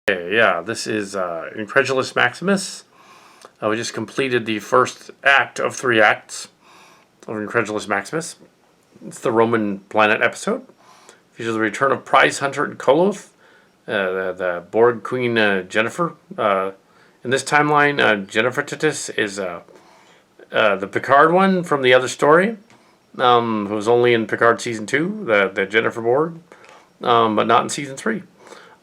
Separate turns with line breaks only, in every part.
Yeah, this is Incredulous Maximus. We just completed the first act of 3 acts of Incredulous Maximus. It's the Roman planet episode. Features the return of prize hunter and Koloth, the Borg Queen Jennifer. In this timeline, Jennifer Titus is the Picard one from the other story, who was only in Picard season 2, the Jennifer Borg, but not in season 3.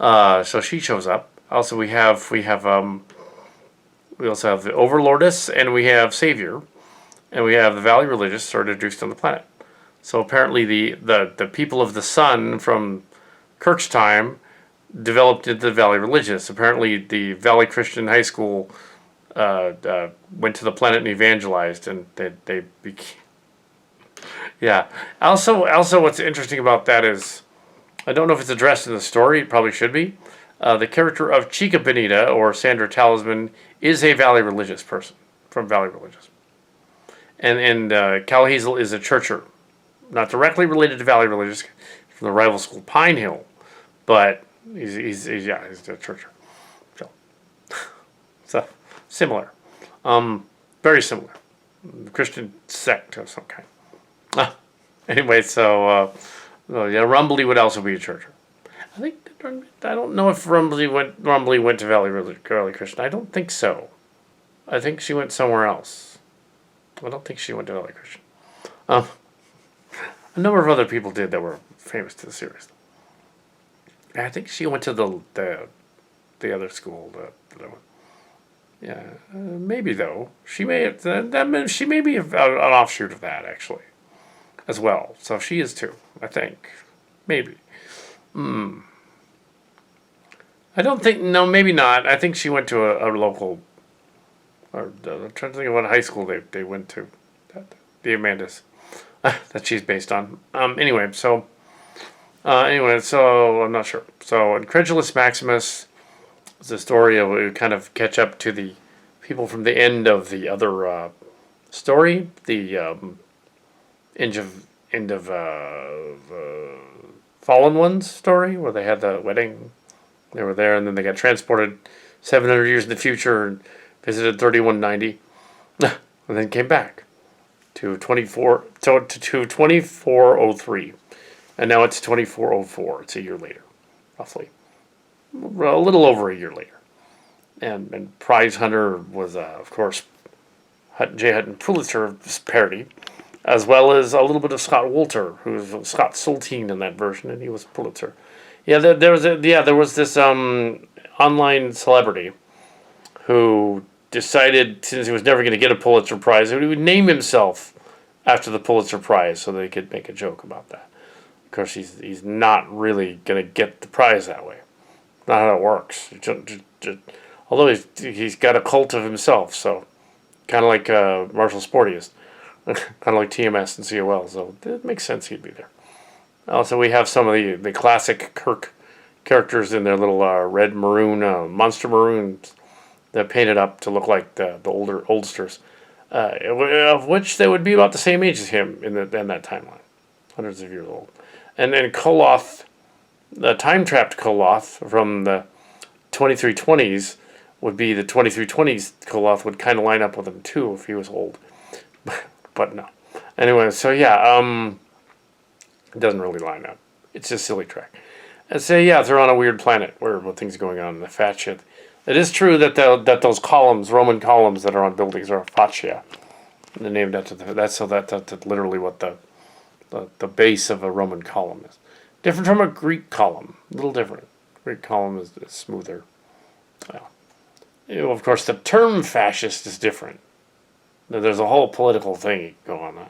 So she shows up. Also, we also have the Overlordess, and we have Savior, and we have the Valley Religious are introduced on the planet. So apparently, the people of the Sun from Kirk's time developed into the Valley Religious. Apparently, the Valley Christian High School went to the planet and evangelized, and they became. Yeah. Also, what's interesting about that is, I don't know if it's addressed in the story. It probably should be. The character of Chica Benita, or Sandra Talisman, is a Valley Religious person from Valley Religious. And Cal Hazel is a churcher. Not directly related to Valley Religious, from the rival school Pine Hill. But he's a churcher. So similar. Very similar. Christian sect of some kind. Anyway, so... Rumbly would also be a churcher. I don't know if Rumbly went to Valley Christian. I don't think so. I think she went somewhere else. I don't think she went to Valley Christian. A number of other people did that were famous to the series. I think she went to the other school. Maybe though she may have she may be an offshoot of that actually, as well. So she is too. I think, maybe. I don't think. No, maybe not. I think she went to a local. Or I'm trying to think of what high school they went to. The Amandas that she's based on. Anyway, so I'm not sure. So Incredulous Maximus is a story of we kind of catch up to the people from the end of the other story, the end of Fallen Ones story, where they had the wedding. They were there, and then they got transported 700 years in the future and visited 3190, and then came back to 2403, and now it's 2404. It's a year later, roughly, a little over a year later, and Prize Hunter was of course J. Hutton Pulitzer parody, as well as a little bit of Scott Wolter, who's Scott Saltine in that version, and he was Pulitzer. Yeah, there was this online celebrity who decided, since he was never going to get a Pulitzer Prize, he would name himself after the Pulitzer Prize so they could make a joke about that. Of course, he's not really going to get the prize that way. Not how it works. Although he's got a cult of himself, so kind of like Marshall Sportius. Kind of like TMS and COL, so it makes sense he'd be there. Also, we have some of the classic Kirk characters in their little red maroon, monster maroons, that painted up to look like the oldsters, of which they would be about the same age as him in that timeline, hundreds of years old. And then Koloth, the time-trapped Koloth from the 2320s, would be the 2320s Koloth would kind of line up with him too if he was old. But no. Anyway, so yeah, it doesn't really line up. It's a silly track. And say, yeah, they're on a weird planet where things are going on and the fat shit. It is true that those columns, Roman columns that are on buildings, are fascia. They named after that's literally what the base of a Roman column is. Different from a Greek column. A little different. Greek column is smoother. Well, of course, the term fascist is different. There's a whole political thing going on,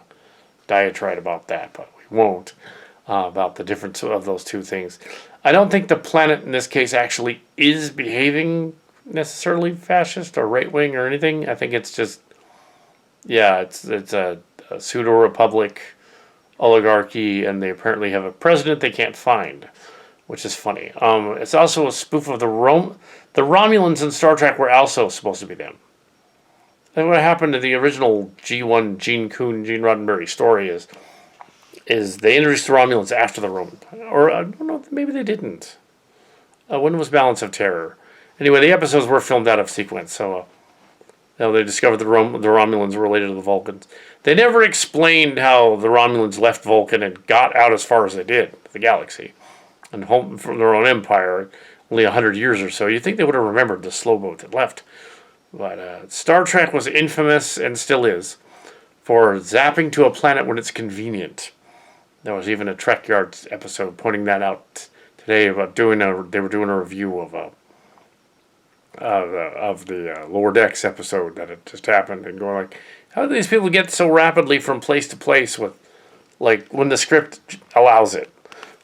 diatribe about that, but we won't, about the difference of those two things. I don't think the planet in this case actually is behaving necessarily fascist or right-wing or anything. I think it's just, it's a pseudo-republic oligarchy, and they apparently have a president they can't find, which is funny. It's also a spoof of the Romulans in Star Trek were also supposed to be them. And what happened to the original G1 Gene Roddenberry story is they introduced the Romulans after the Roman, or I don't know, maybe they didn't. When was Balance of Terror? Anyway, the episodes were filmed out of sequence, so they discovered the Romulans were related to the Vulcans. They never explained how the Romulans left Vulcan and got out as far as they did, the galaxy, and home from their own empire, only 100 years or so. You'd think they would have remembered the slow boat that left. But Star Trek was infamous, and still is, for zapping to a planet when it's convenient. There was even a Trek Yards episode pointing that out today about they were doing a review of the Lower Decks episode that had just happened, and going like, how do these people get so rapidly from place to place with, like, when the script allows it?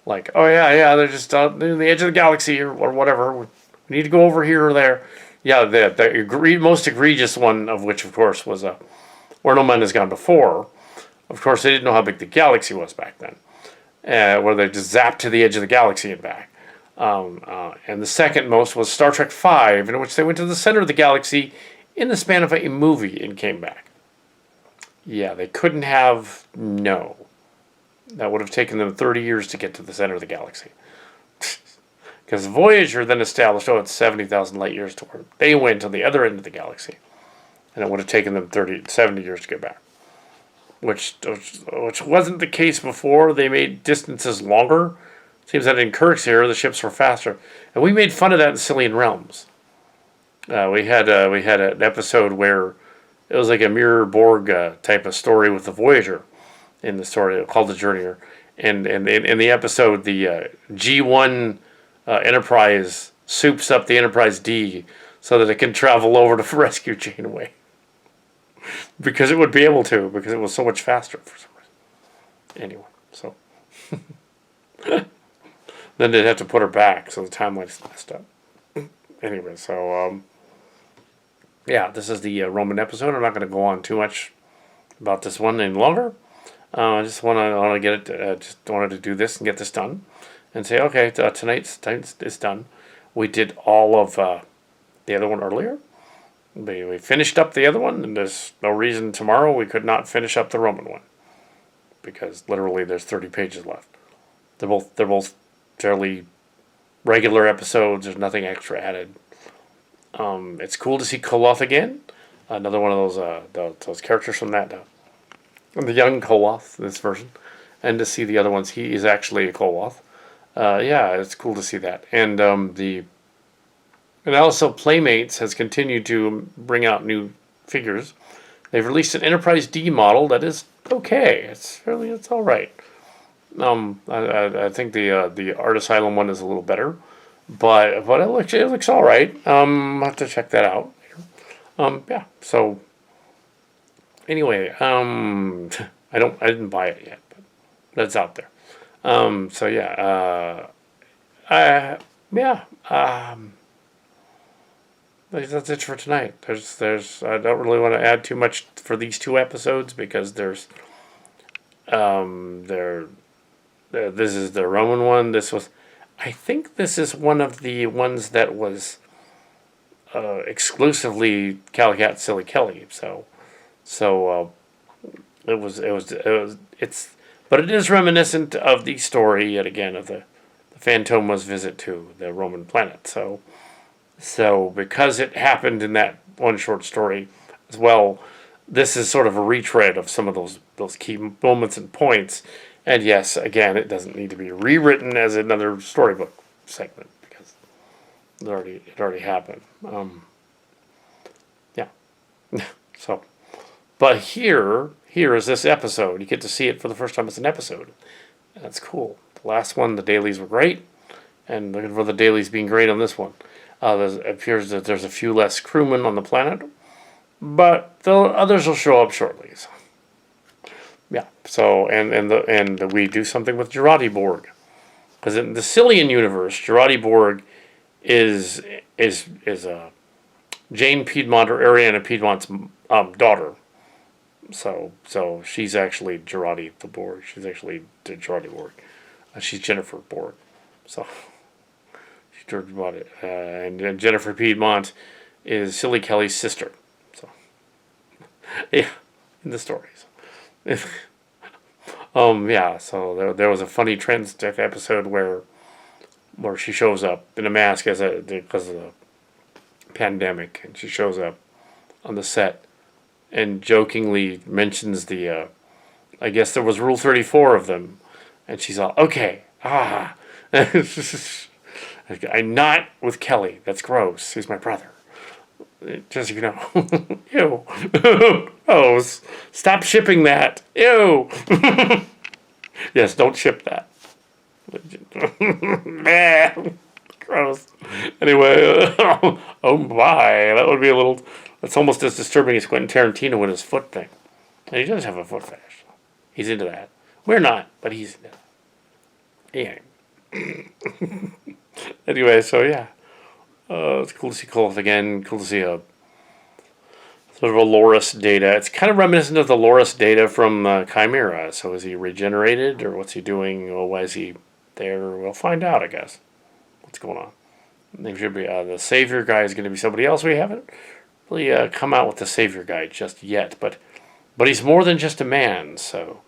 Like, oh yeah, they're just on the edge of the galaxy or whatever. We need to go over here or there. Yeah, the most egregious one of which, of course, was Where No Man Has Gone Before. Of course, they didn't know how big the galaxy was back then, where they just zapped to the edge of the galaxy and back. And the second most was Star Trek V, in which they went to the center of the galaxy in the span of a movie and came back. Yeah, they couldn't have... No. That would have taken them 30 years to get to the center of the galaxy. Because Voyager then established, it's 70,000 light years to where they went on the other end of the galaxy. And it would have taken them 70 years to get back. Which wasn't the case before. They made distances longer. Seems that in Kirk's era, the ships were faster. And we made fun of that in Cillian Realms. We had an episode where it was like a Mirror Borg type of story with the Voyager in the story called The Journeyer. And in the episode, the G1 Enterprise soups up the Enterprise D so that it can travel over to rescue Janeway. Because it would be able to, because it was so much faster for some reason. Anyway, so... Then they'd have to put her back, so the timeline's messed up. Anyway, so... yeah, this is the Roman episode. I'm not going to go on too much about this one any longer. I just want to get it. Just wanted to do this and get this done, and say, okay, tonight's is done. We did all of the other one earlier. We finished up the other one, and there's no reason tomorrow we could not finish up the Roman one, because literally there's 30 pages left. They're both fairly regular episodes. There's nothing extra added. It's cool to see Koloth again. Another one of those characters from that. The young Koloth, this version. And to see the other ones, he is actually a Koloth. Yeah, it's cool to see that. And and also Playmates has continued to bring out new figures. They've released an Enterprise D model that is okay. It's all right. I think the Art Asylum one is a little better, but it looks all right. I'll have to check that out later. Yeah. So anyway, I didn't buy it yet, but that's out there. So yeah. That's it for tonight. There's I don't really want to add too much for these two episodes because this is the Roman one. I think this is one of the ones that was exclusively Calicat Silly Kelly. So but it is reminiscent of the story yet again of the Phantoma's visit to the Roman planet. So because it happened in that one short story as well, this is sort of a retread of some of those key moments and points. And yes, again, it doesn't need to be rewritten as another storybook segment because it already happened. Yeah. So, but here is this episode. You get to see it for the first time as an episode. That's cool. The last one, the dailies were great, and looking for the dailies being great on this one. It appears that there's a few less crewmen on the planet, but the others will show up shortly. So. Yeah. So and we do something with Jurati Borg, because in the Cillian universe, Jurati Borg is Jane Piedmont or Ariana Piedmont's daughter. So she's actually Jurati the Borg. She's actually Jurati Borg. She's Jennifer Borg. So. About it. And Jennifer Piedmont is Silly Kelly's sister. So, yeah, in the stories. Yeah. So there was a funny Trans episode where she shows up in a mask because of pandemic, and she shows up on the set and jokingly mentions the, I guess there was Rule 34 of them, and she's all, okay, I'm not with Kelly. That's gross. He's my brother. Just so you know. Ew. Oh, stop shipping that. Ew. Yes, don't ship that. Gross. Anyway, oh my, that would be a little. That's almost as disturbing as Quentin Tarantino with his foot thing. And he does have a foot fetish. He's into that. We're not, but he's into that. Yeah. Anyway, so yeah. It's cool to see Kolth again. Cool to see a sort of a Loris Data. It's kind of reminiscent of the Loris Data from Chimera. So is he regenerated, or what's he doing? Or why is he there? We'll find out, I guess. What's going on? There should be the Savior guy is going to be somebody else. We haven't really come out with the Savior guy just yet, but he's more than just a man. So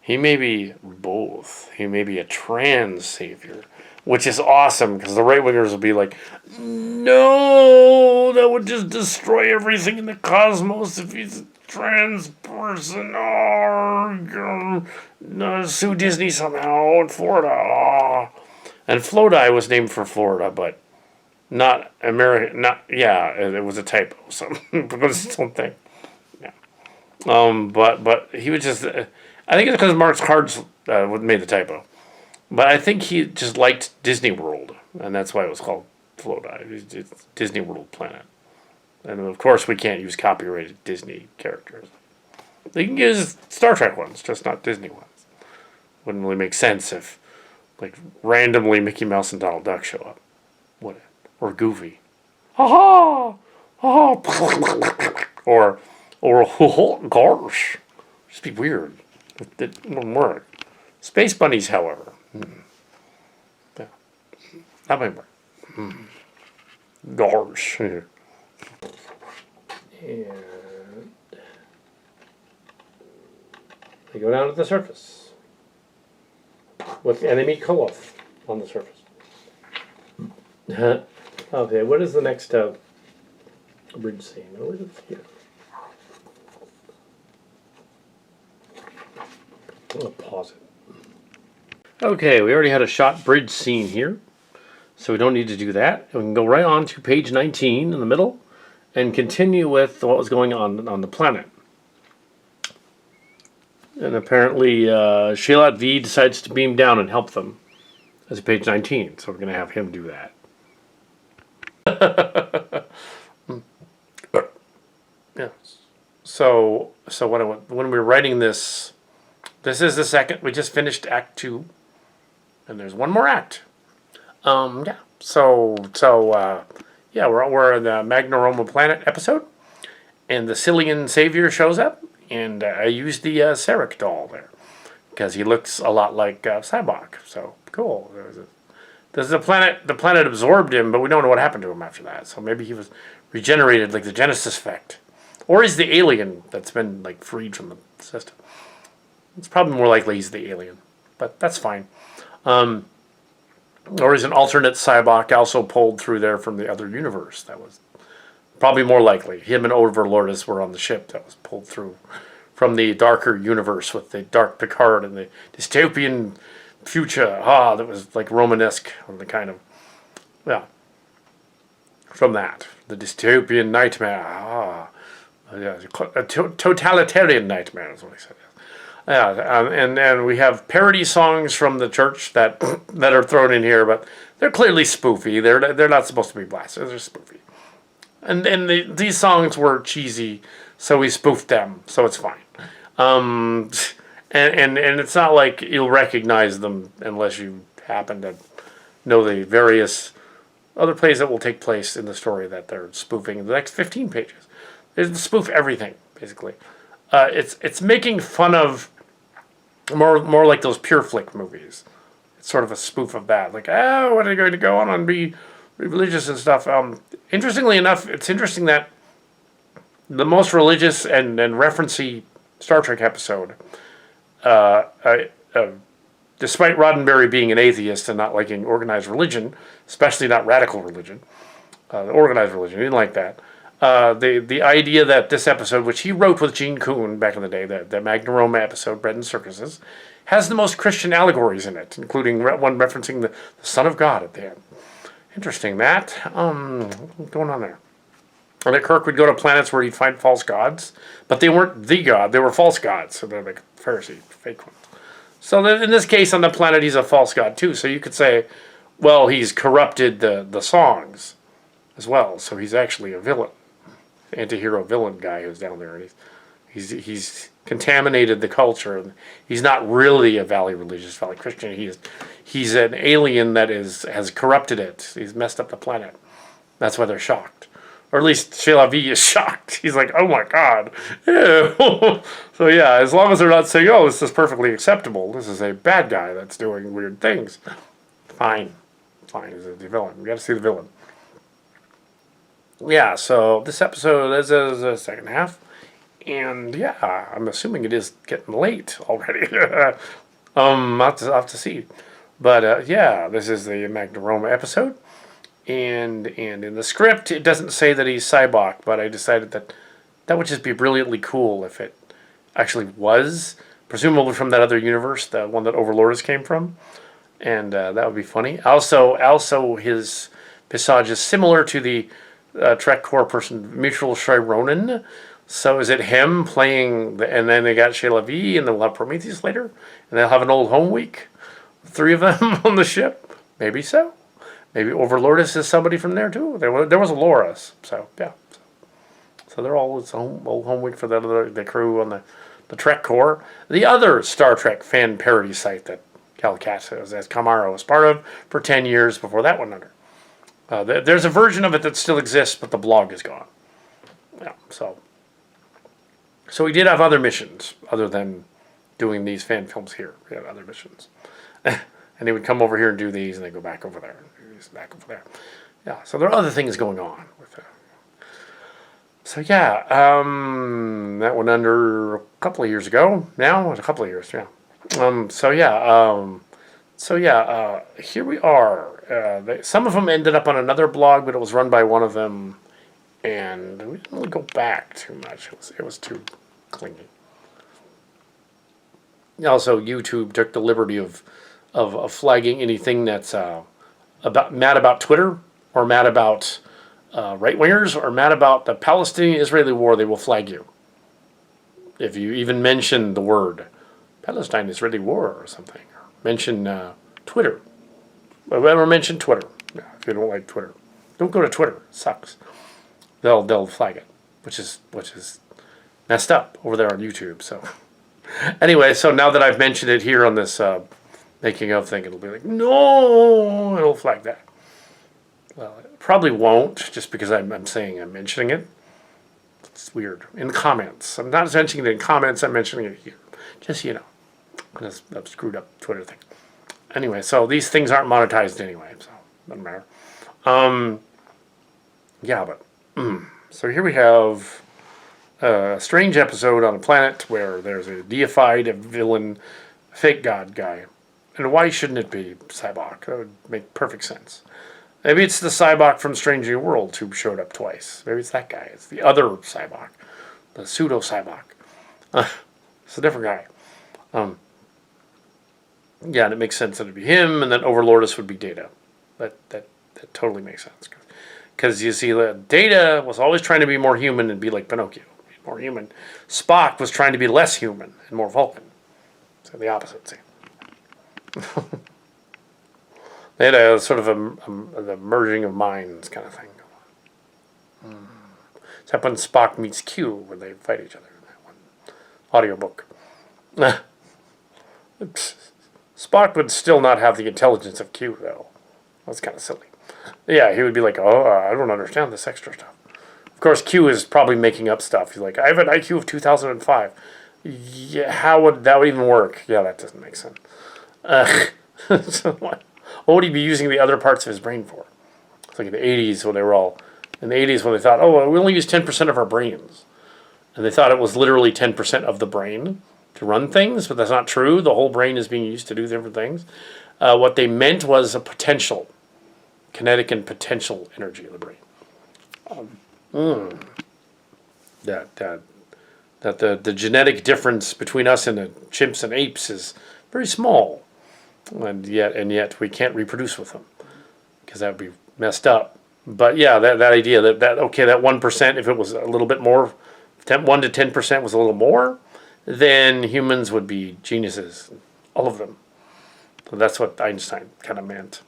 he may be both. He may be a trans Savior, which is awesome because the right wingers will be like, no, that would just destroy everything in the cosmos if he's a trans person. Oh, sue Disney somehow in Florida. Oh. And Flodi was named for Florida, but not America. Not it was a typo. So because it's its own thing. Yeah. But he was just. I think it's because Mark's cards made the typo. But I think he just liked Disney World, and that's why it was called Flodi. It's Disney World Planet. And of course, we can't use copyrighted Disney characters. They can use Star Trek ones, just not Disney ones. Wouldn't really make sense if, like, randomly Mickey Mouse and Donald Duck show up. Would it? Or Goofy. Ha ha! Ha ha! Or gosh. Just be weird. It wouldn't work. Space bunnies, however. Yeah. That might work. Gosh. And they go down to the surface with enemy Kolth on the surface. Okay, what is the next bridge scene? What is it here? I'm going to pause it. Okay, we already had a shot bridge scene here, so we don't need to do that. We can go right on to page 19 in the middle and continue with what was going on the planet. And apparently, Sehlat Vie decides to beam down and help them. That's page 19, so we're going to have him do that. Yeah. So when we were writing this, this is the second. We just finished Act 2, and there's one more act. Yeah. So we're in the Magna Roma Planet episode, and the Cillian Savior shows up, and I used the Sarek doll there because he looks a lot like Cybok. So cool. There's the planet. The planet absorbed him, but we don't know what happened to him after that. So maybe he was regenerated, like the Genesis effect, or he's the alien that's been like freed from the system. It's probably more likely he's the alien, but that's fine. Or he's an alternate Cybok also pulled through there from the other universe. That was probably more likely. Him and Overlordis were on the ship that was pulled through from the darker universe with the Dark Picard and the dystopian future. That was like Romanesque, and the kind of, from that. The dystopian nightmare. A totalitarian nightmare is what he said. Yeah, and we have parody songs from the church that are thrown in here, but they're clearly spoofy. They're not supposed to be blasted. They're spoofy. And these songs were cheesy, so we spoofed them, so it's fine. And it's not like you'll recognize them unless you happen to know the various other plays that will take place in the story that they're spoofing in the next 15 pages. They spoof everything, basically. It's making fun of more like those pure flick movies. It's sort of a spoof of that. Like, what are they going to go on and be religious and stuff? Interestingly enough, it's interesting that the most religious and referencey Star Trek episode, despite Roddenberry being an atheist and not liking organized religion, especially not radical religion, the organized religion. He didn't like that. The idea that this episode, which he wrote with Gene Kuhn back in the day, the Magna Roma episode, Bread and Circuses, has the most Christian allegories in it, including one referencing the Son of God at the end. Interesting, that. What's going on there? And that Kirk would go to planets where he'd find false gods, but they weren't the god, they were false gods, so they're like Pharisee, fake ones. So in this case, on the planet, he's a false god too. So you could say, well, he's corrupted the songs as well, so he's actually a villain, anti-hero villain guy who's down there, and he's contaminated the culture. He's not really a Valley religious, Valley Christian. He's an alien that has corrupted it. He's messed up the planet. That's why they're shocked. Or at least Sehlat Vie is shocked. He's like, oh my God. Ew. So yeah, as long as they're not saying, oh, this is perfectly acceptable. This is a bad guy that's doing weird things. Fine. He's the villain. We got to see the villain. Yeah, so this episode is the second half. And yeah, I'm assuming it is getting late already. I'll have to see. But yeah, this is the Magna Roma episode. And in the script, it doesn't say that he's Cybok, but I decided that would just be brilliantly cool if it actually was, presumably from that other universe, the one that Overlordus came from. And that would be funny. Also, his visage is similar to the TrekCore person, Mutual Chironin. So is it him playing, and then they got Sehlat Vie, and they'll have Prometheus later, and they'll have an old home week, 3 of them on the ship? Maybe so. Maybe Overlordus is somebody from there too. There was a Loras, so yeah. So they're all it's old home week for the crew on the TrekCore, the other Star Trek fan parody site that Calcassa as Chimera was part of for 10 years before that went under. There's a version of it that still exists, but the blog is gone. Yeah, so we did have other missions other than doing these fan films here. We had other missions. And they would come over here and do these, and they go back over there, and do these back over there. Yeah, so there are other things going on with it. So yeah, that went under a couple of years ago. Now, a couple of years, yeah. Here we are. Some of them ended up on another blog, but it was run by one of them, and we didn't really go back too much. It was too clingy. Also, YouTube took the liberty of flagging anything that's mad about Twitter, or mad about right-wingers, or mad about the Palestinian-Israeli war. They will flag you if you even mention the word Palestine-Israeli war or something. Or mention Twitter. Or mention Twitter. Yeah, if you don't like Twitter, don't go to Twitter. It sucks. They'll flag it, which is messed up over there on YouTube. So anyway, so now that I've mentioned it here on this making of thing, it'll be like, no, it'll flag that. Well, it probably won't, just because I'm saying I'm mentioning it. It's weird. In the comments. I'm not mentioning it in comments, I'm mentioning it here. Just so you know. Because I've screwed up Twitter thing. Anyway, so these things aren't monetized anyway, so doesn't matter. So here we have a strange episode on a planet where there's a deified, a villain, fake god guy. And why shouldn't it be Cybok? That would make perfect sense. Maybe it's the Cybok from Strange New Worlds who showed up twice. Maybe it's that guy. It's the other Cybok. The pseudo-Cybok. It's a different guy. Yeah, and it makes sense that it'd be him, and then Overlordus would be Data. That totally makes sense. Because you see, Data was always trying to be more human and be like Pinocchio. More human. Spock was trying to be less human and more Vulcan. So the opposite, see. They had a sort of the merging of minds kind of thing. Except when Spock meets Q, when they fight each other in that one audiobook. Spock would still not have the intelligence of Q, though. That's kind of silly. Yeah, he would be like, oh, I don't understand this extra stuff. Of course, Q is probably making up stuff. He's like, I have an IQ of 2005. Yeah, how would that even work? Yeah, that doesn't make sense. So what would he be using the other parts of his brain for? It's like in the 80s when they were all... In the 80s when they thought, oh, well, we only use 10% of our brains. And they thought it was literally 10% of the brain to run things, but that's not true. The whole brain is being used to do different things. What they meant was a potential, kinetic and potential energy of the brain. That the genetic difference between us and the chimps and apes is very small, and yet we can't reproduce with them because that would be messed up. But yeah, that idea that okay, that 1%, if it was a little bit more, 1 to 10% was a little more, then humans would be geniuses, all of them. So that's what Einstein kind of meant.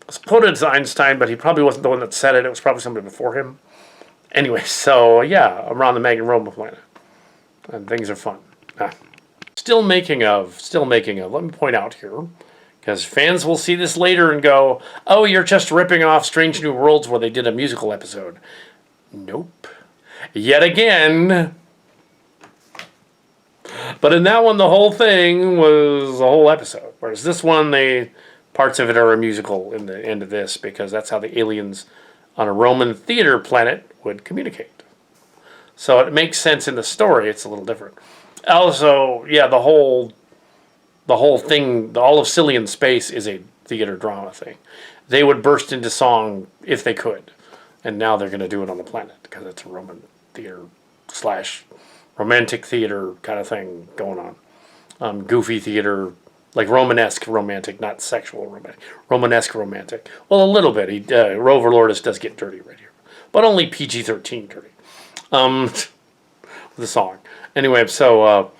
It was quoted as Einstein, but he probably wasn't the one that said it. It was probably somebody before him. Anyway, so yeah, around the Magna Roma planet. And things are fun. Still making of. Let me point out here, because fans will see this later and go, oh, you're just ripping off Strange New Worlds where they did a musical episode. Nope. Yet again. But in that one, the whole thing was a whole episode. Whereas this one, parts of it are a musical in the end of this, because that's how the aliens on a Roman theater planet would communicate. So it makes sense in the story. It's a little different. Also, yeah, the whole thing, all of Cillian space is a theater drama thing. They would burst into song if they could, and now they're going to do it on the planet because it's a Roman theater / romantic theater kind of thing going on. Goofy theater, like Romanesque romantic, not sexual romantic. Romanesque romantic. Well, a little bit. Rover Lourdes does get dirty right here, but only PG-13 dirty. The song. Anyway, so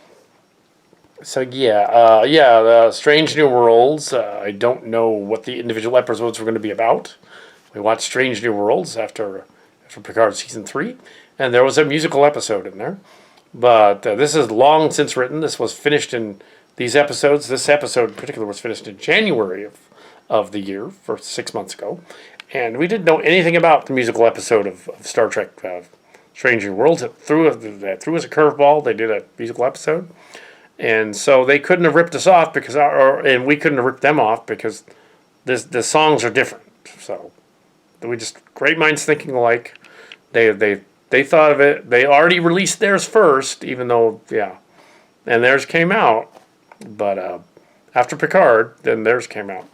Strange New Worlds. I don't know what the individual episodes were going to be about. We watched Strange New Worlds after Picard season 3, and there was a musical episode in there. But this is long since written. This was finished in these episodes. This episode in particular was finished in January of the year, for 6 months ago, and we didn't know anything about the musical episode of Star Trek. Strange New Worlds. Threw us a curveball. They did a musical episode, and so they couldn't have ripped us off and we couldn't have ripped them off because the songs are different. So we just great minds thinking alike. They thought of it. They already released theirs first, even though and theirs came out, but after Picard, then theirs came out.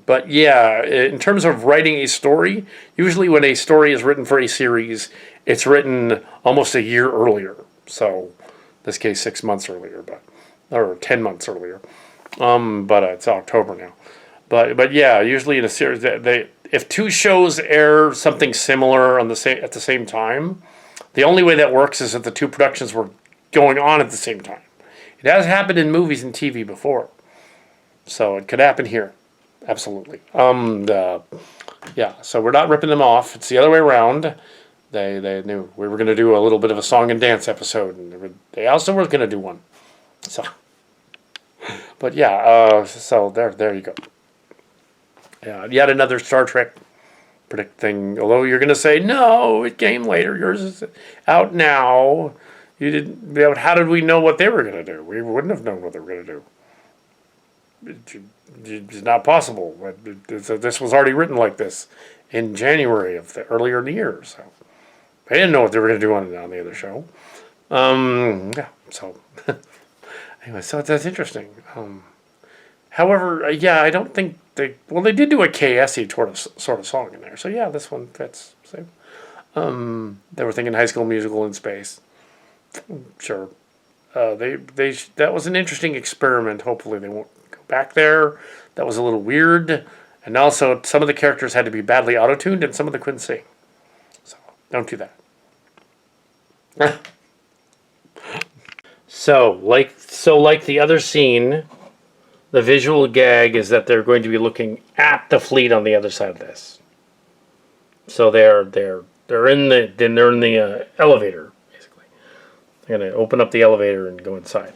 But yeah, in terms of writing a story, usually when a story is written for a series, it's written almost a year earlier. So, in this case, 6 months earlier, or 10 months earlier. But it's October now. But yeah, usually in a series, if two shows air something similar at the same time, the only way that works is if the two productions were going on at the same time. It has happened in movies and TV before, so it could happen here. Absolutely. So we're not ripping them off. It's the other way around. They knew we were going to do a little bit of a song and dance episode, and they also were going to do one. So, but yeah, so there you go. Yeah, yet another Star Trek predict thing. Although you're going to say, no, it came later. Yours is out now. You didn't. How did we know what they were going to do? We wouldn't have known what they were going to do. It's not possible. This was already written like this in January earlier in the year. So they didn't know what they were going to do on the other show. So anyway, so that's interesting. However, I don't think they did do a KSE sort of song in there. So yeah, this one fits. So, they were thinking High School Musical in space. Sure. That was an interesting experiment. Hopefully they won't go back there. That was a little weird. And also, some of the characters had to be badly auto-tuned, and some of them couldn't sing. So, don't do that. So like the other scene, the visual gag is that they're going to be looking at the fleet on the other side of this. So they're in the elevator. I'm going to open up the elevator and go inside.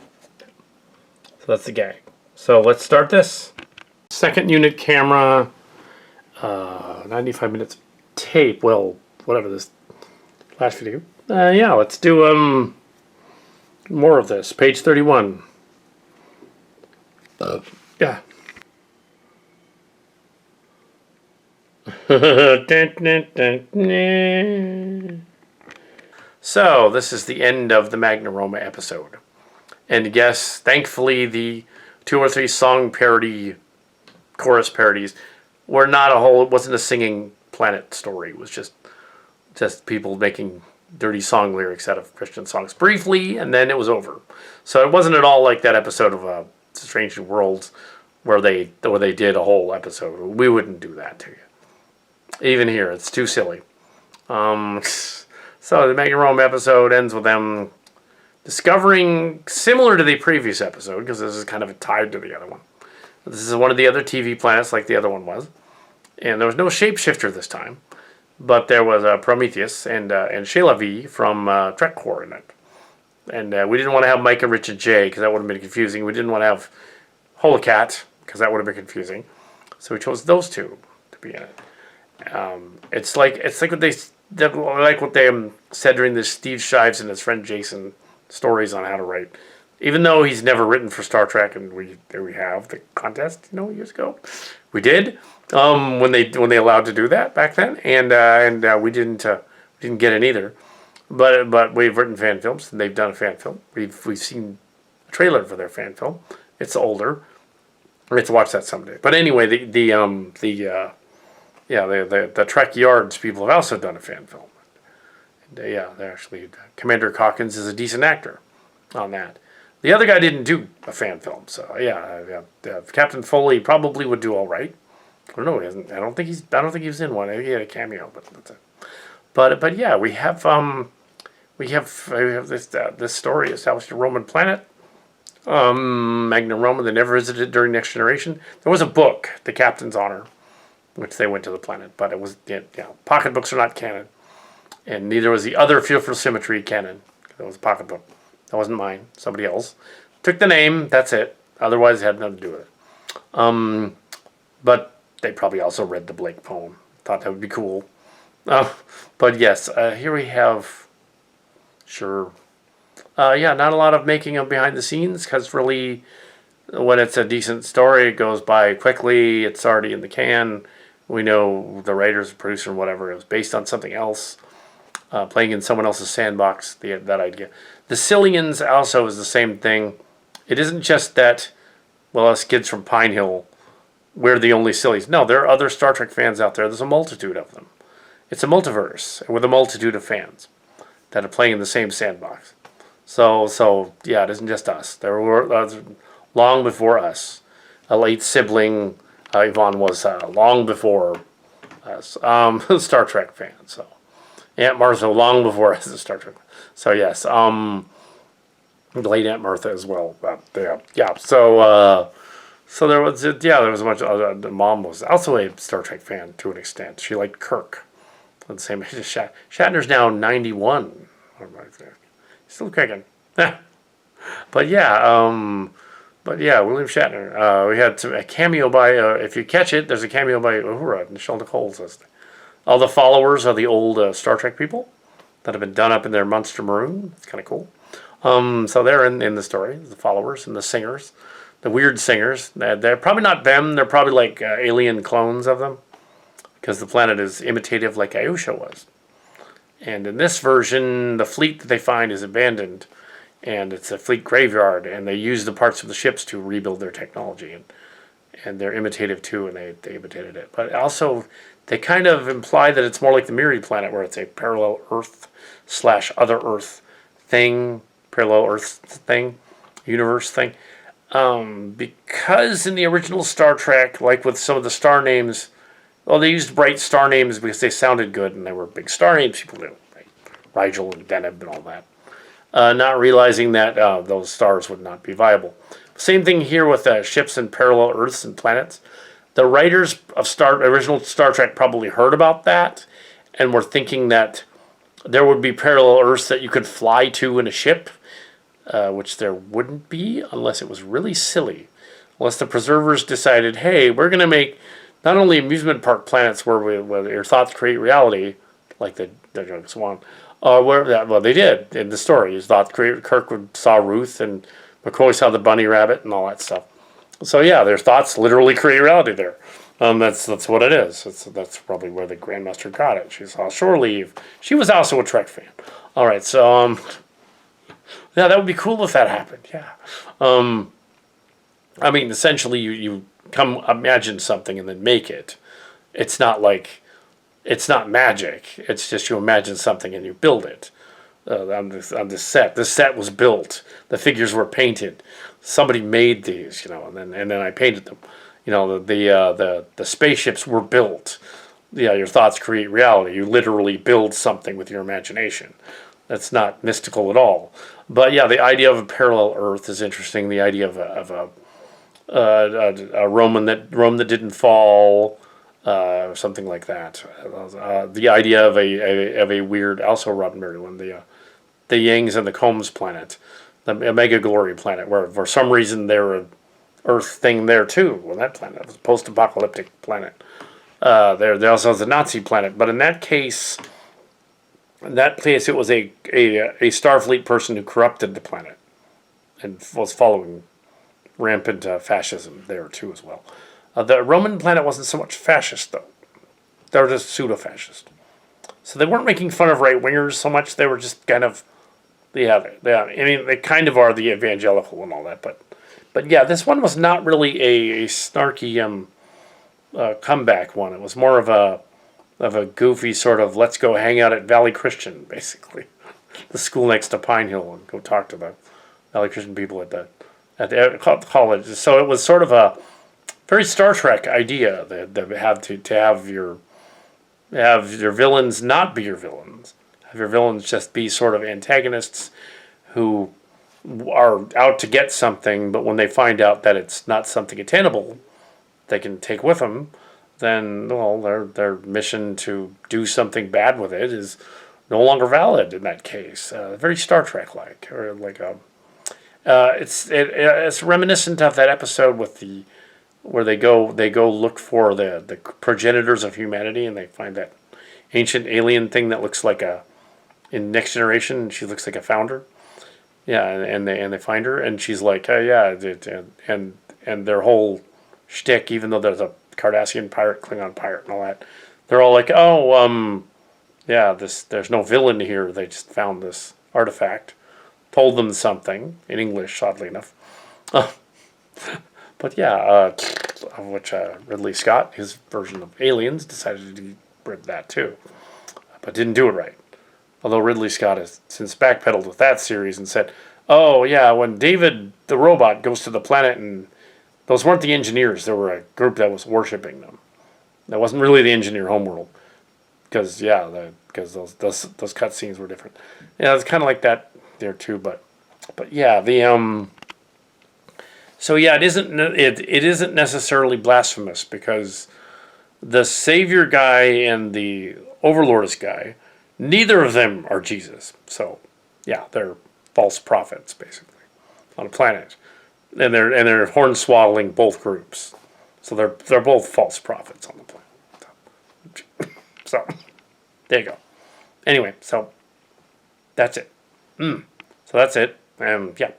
So that's the gag. So let's start this. Second unit camera, 95 minutes tape. Well, whatever this last video. Let's do more of this. Page 31. Yeah. So, this is the end of the Magna Roma episode. And yes, thankfully the 2 or 3 song parody, chorus parodies, were not it wasn't a singing Planet story. It was just people making dirty song lyrics out of Christian songs briefly, and then it was over. So it wasn't at all like that episode of Strange New Worlds where they did a whole episode. We wouldn't do that to you. Even here, it's too silly. So the Magnum Rome episode ends with them discovering, similar to the previous episode, because this is kind of tied to the other one. This is one of the other TV planets like the other one was. And there was no shapeshifter this time. But there was Prometheus and Sehlat Vie from TrekCore in it. And we didn't want to have Micah, Rich, and Jay, because that would have been confusing. We didn't want to have Holocat, because that would have been confusing. So we chose those two to be in it. It's like what they said during the Steve Shives and his friend Jason stories on how to write. Even though he's never written for Star Trek, and we have the contest, years ago, we did when they allowed to do that back then, and we didn't get it either. But we've written fan films, and they've done a fan film. We've seen a trailer for their fan film. It's older. We have to watch that someday. But anyway, the Trek Yards people have also done a fan film. And, they actually, Commander Calkins is a decent actor on that. The other guy didn't do a fan film, so Captain Foley probably would do all right. I don't know. He hasn't. I don't think he was in one. I think he had a cameo, but that's it. But yeah, we have this story established a Roman planet. Magnum Roma. They never visited during Next Generation. There was a book, The Captain's Honor, which they went to the planet, but it was pocketbooks are not canon, and neither was the other Feel for Symmetry canon. That was a pocketbook. That wasn't mine. Somebody else took the name. That's it. Otherwise, it had nothing to do with it. But they probably also read the Blake poem. Thought that would be cool. But yes, here we have. Sure. Not a lot of making of behind the scenes, because really, when it's a decent story, it goes by quickly. It's already in the can. We know the writers, producer, and whatever. It was based on something else, playing in someone else's sandbox. That idea. The Cillians also is the same thing. It isn't just that, us kids from Pine Hill, we're the only sillies. No, there are other Star Trek fans out there. There's a multitude of them. It's a multiverse with a multitude of fans that are playing in the same sandbox. So it isn't just us. There were long before us. A late sibling, Yvonne, was long before us. Star Trek fan. So Aunt Martha long before us is Star Trek. So yes, the late Aunt Martha as well. So there was a bunch. Mom was also a Star Trek fan to an extent. She liked Kirk. The same age as Shatner's now 91. Still kicking. But William Shatner. We had a cameo by, if you catch it, there's a cameo by Uhura and Michelle Nichols. All the followers are the old Star Trek people that have been done up in their Munster maroon. It's kind of cool. So they're in the story, the followers and the singers, the weird singers. They're probably not them. They're probably like alien clones of them, because the planet is imitative like Ayusha was. And in this version, the fleet that they find is abandoned, and it's a fleet graveyard, and they use the parts of the ships to rebuild their technology, and they're imitative too, and they imitated it. But also, they kind of imply that it's more like the Miri planet, where it's a parallel Earth / other Earth thing, parallel Earth thing, universe thing. Because in the original Star Trek, like with some of the star names, they used bright star names because they sounded good, and they were big star names people knew, right? Rigel and Deneb and all that. Not realizing that those stars would not be viable. Same thing here with ships and parallel Earths and planets. The writers of original Star Trek probably heard about that and were thinking that there would be parallel Earths that you could fly to in a ship, which there wouldn't be unless it was really silly. Unless the preservers decided, hey, we're going to make not only amusement park planets where your thoughts create reality, like the Drunk Swan, they did in the story. His thoughts created. Kirk saw Ruth, and McCoy saw the bunny rabbit, and all that stuff. So yeah, their thoughts literally create reality there. That's what it is. That's probably where the Grandmaster got it. She saw Shore Leave. She was also a Trek fan. All right, so yeah, that would be cool if that happened. Yeah, essentially, you come imagine something and then make it. It's not like It's not magic. It's just you imagine something and you build it. On this set. This set was built. The figures were painted. Somebody made these, and then I painted them. The spaceships were built. Yeah, your thoughts create reality. You literally build something with your imagination. That's not mystical at all. But yeah, the idea of a parallel Earth is interesting. The idea of a Rome that didn't fall, or something like that. The idea of a weird, also Robin Maryland, the Yangs and the Combs planet, the Omega Glory planet, where for some reason there were Earth thing there too. Well, that planet was a post-apocalyptic planet. There also was a Nazi planet, but in that case, it was a Starfleet person who corrupted the planet and was following rampant fascism there too as well. The Roman planet wasn't so much fascist though; they were just pseudo-fascist. So they weren't making fun of right-wingers so much. They were just kind of, yeah. I mean, they kind of are the evangelical and all that, but yeah, this one was not really a snarky comeback one. It was more of a goofy sort of let's go hang out at Valley Christian, basically, the school next to Pine Hill, and go talk to the Valley Christian people at the college. So it was sort of a very Star Trek idea that have to have your villains not be your villains. Have your villains just be sort of antagonists who are out to get something, but when they find out that it's not something attainable they can take with them, then, well, their mission to do something bad with it is no longer valid in that case. Very Star Trek like, or like it's reminiscent of that episode with where they go look for the progenitors of humanity, and they find that ancient alien thing that looks like in Next Generation, she looks like a founder. Yeah, and they find her, and she's like, oh yeah, and their whole shtick, even though there's a Cardassian pirate, Klingon pirate, and all that, they're all like, oh, yeah, there's no villain here. They just found this artifact, told them something in English, oddly enough. But yeah, of which Ridley Scott, his version of Aliens, decided to do that too, but didn't do it right. Although Ridley Scott has since backpedaled with that series and said, oh yeah, when David the robot goes to the planet, and those weren't the engineers, there were a group that was worshipping them. That wasn't really the engineer homeworld, because those cutscenes were different. Yeah, it's kind of like that there too, but yeah, so yeah, it isn't necessarily blasphemous, because the Savior guy and the Overlordist guy, neither of them are Jesus. So yeah, they're false prophets basically on a planet, and they're hornswaddling both groups. So they're both false prophets on the planet. So there you go. Anyway, so that's it. So that's it. Yeah.